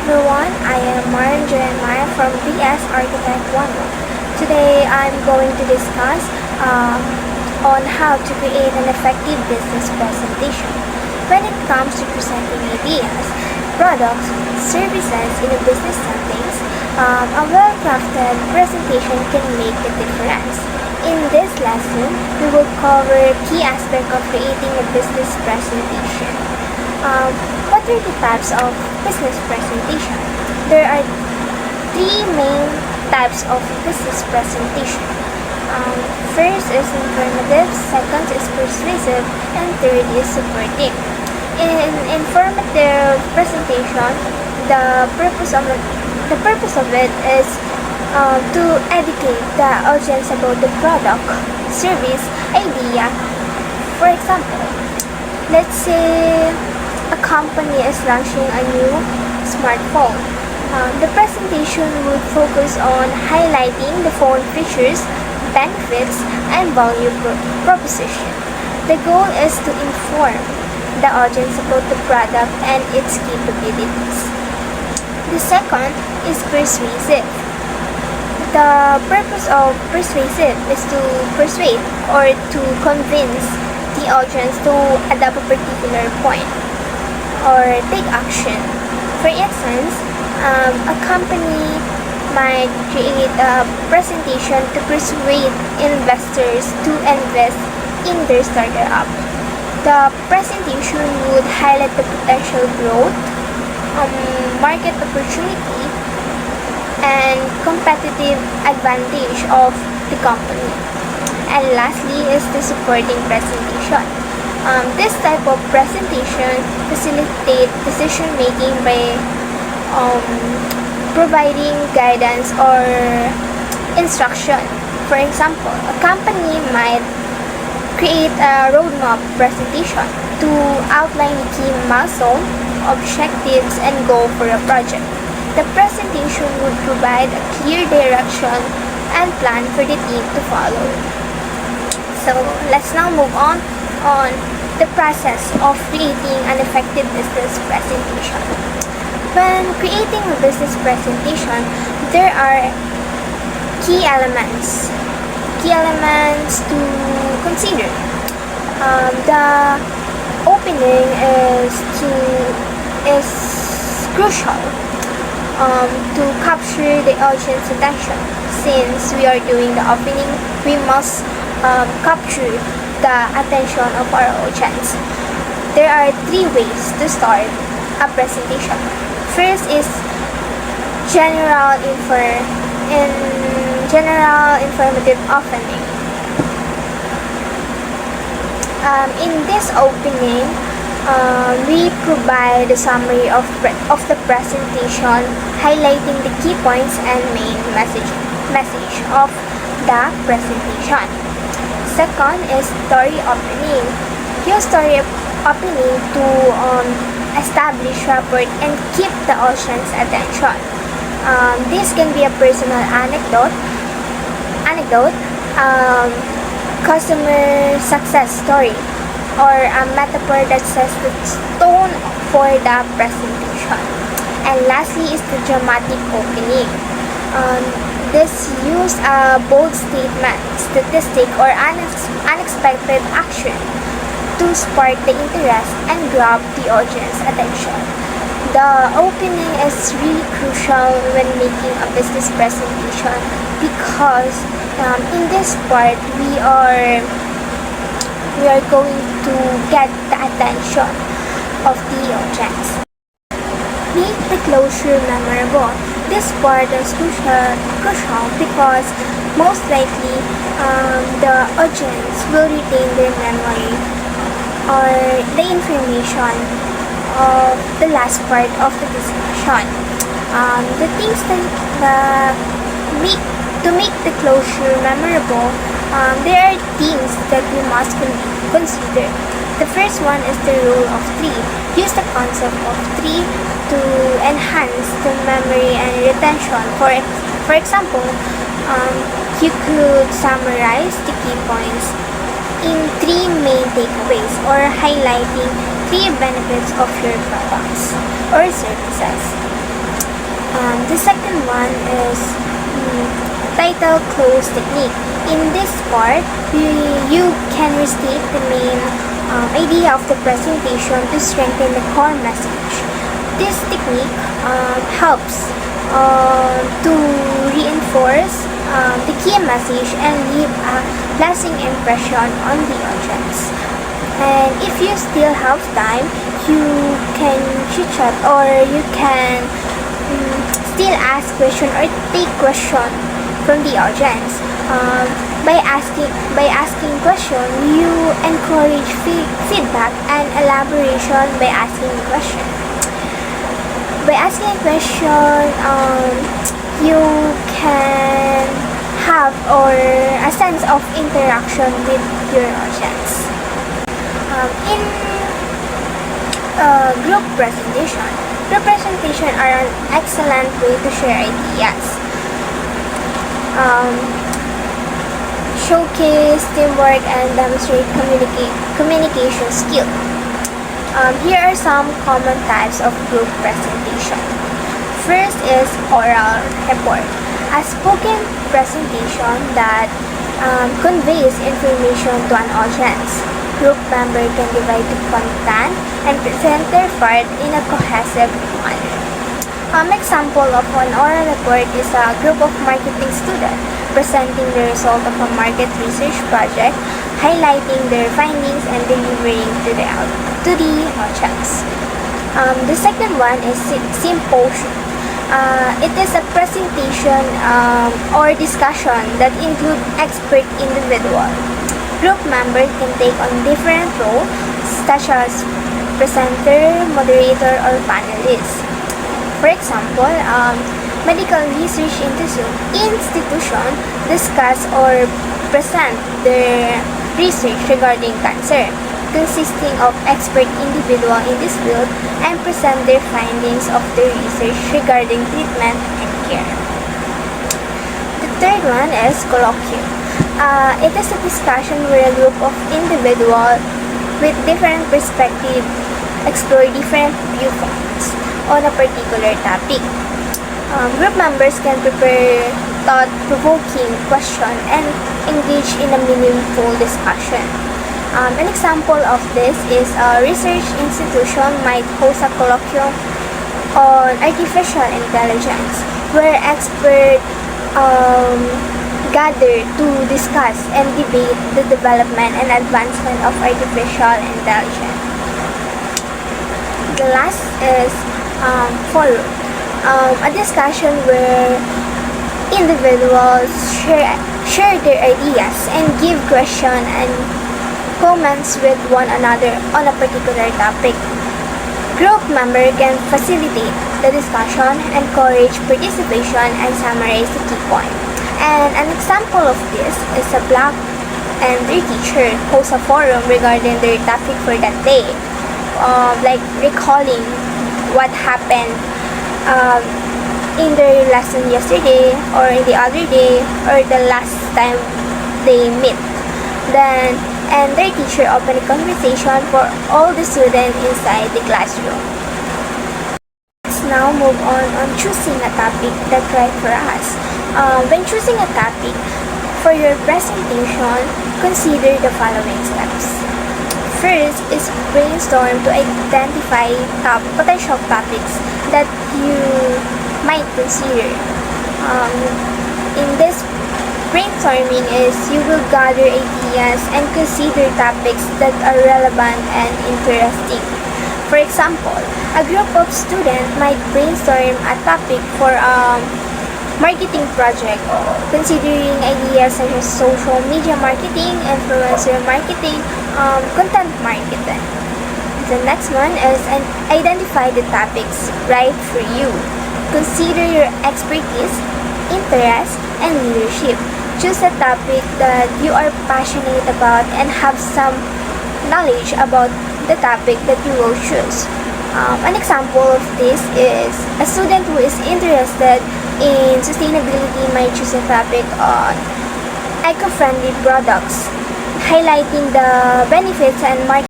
everyone, I am Marin Jeremiah from BS Architect 1. Today I'm going to discuss on how to create an effective business presentation. When it comes to presenting ideas, products, services in a business settings, a well-crafted presentation can make a difference. In this lesson, we will cover key aspects of creating a business presentation. What are the types of business presentation? There are three main types of business presentation. First is informative, second is persuasive, and third is supporting. In informative presentation, the purpose of it is to educate the audience about the product, service, idea. For example, let's say a company is launching a new smartphone. The presentation would focus on highlighting the phone features, benefits, and value proposition. The goal is to inform the audience about the product and its capabilities. The second is persuasive. The purpose of persuasive is to persuade or to convince the audience to adopt a particular point or take action. For instance, a company might create a presentation to persuade investors to invest in their startup. The presentation would highlight the potential growth, market opportunity, and competitive advantage of the company. And lastly is the supporting presentation. This type of presentation facilitates decision making by providing guidance or instruction. For example, a company might create a roadmap presentation to outline the key milestone, objectives, and goal for a project. The presentation would provide a clear direction and plan for the team to follow. So let's now move on the process of creating an effective business presentation. When creating a business presentation, there are key elements to consider. The opening is crucial to capture the audience attention. Since we are doing the opening, we must capture the attention of our audience. There are three ways to start a presentation. First is general informative opening. In this opening, we provide a summary of the presentation, highlighting the key points and main message of the presentation. Second is story opening. Use story opening to establish rapport and keep the audience attention. This can be a personal anecdote, customer success story, or a metaphor that sets the tone for the presentation. And lastly is the dramatic opening. This use a bold statement, statistic, or unexpected action to spark the interest and grab the audience attention. The opening is really crucial when making a business presentation because in this part we are going to get the attention of the audience. Make the closure memorable. This part is crucial because most likely the audience will retain their memory or the information of the last part of the discussion. The things to make the closure memorable, there are things that we must consider. The first one is the rule of three. Use the concept of three to enhance the memory and retention. For example, you could summarize the key points in three main takeaways or highlighting three benefits of your products or services. The second one is title close technique. In this part, you can restate the main idea of the presentation to strengthen the core message. This technique helps to reinforce the key message and leave a lasting impression on the audience. And if you still have time, you can chit chat or you can still ask question or take question from the audience. By asking question, you encourage feedback and elaboration by asking question. By asking a question, you can have or a sense of interaction with your audience. In group presentation are an excellent way to share ideas. Showcase teamwork and demonstrate communication skill. Here are some common types of group presentation. First is oral report, a spoken presentation that conveys information to an audience. Group member can divide the content and present their part in a cohesive manner. Example of an oral report is a group of marketing students presenting the result of a market research project, highlighting their findings and delivering to the audience. The second one is symposium. It is a presentation or discussion that include expert individual. Group members can take on different roles such as presenter, moderator, or panelist. For example, medical research institution discuss or present their research regarding cancer, consisting of expert individual in this field and present their findings of their research regarding treatment and care. The third one is colloquium. It is a discussion where a group of individuals with different perspectives explore different viewpoints on a particular topic. Group members can prepare thought-provoking questions and engage in a meaningful discussion. An example of this is a research institution might host a colloquium on artificial intelligence, where experts gather to discuss and debate the development and advancement of artificial intelligence. The last is forum, a discussion where individuals share their ideas and give questions and comments with one another on a particular topic. Group members can facilitate the discussion, encourage participation, and summarize the key points. And an example of this is a block and their teacher host a forum regarding their topic for that day, like recalling what happened in their lesson yesterday or the other day or the last time they met. And their teacher opened a conversation for all the students inside the classroom. Let's now move on choosing a topic that's right for us. When choosing a topic for your presentation, consider the following steps. First is brainstorm to identify potential topics that you might consider. In this brainstorming is you will gather ideas and consider topics that are relevant and interesting. For example, a group of students might brainstorm a topic for a marketing project, considering ideas such as social media marketing, influencer marketing, content marketing. The next one is identify the topics right for you. Consider your expertise, interest, and leadership. Choose a topic that you are passionate about and have some knowledge about the topic that you will choose. An example of this is a student who is interested in sustainability might choose a topic on eco-friendly products, highlighting the benefits and market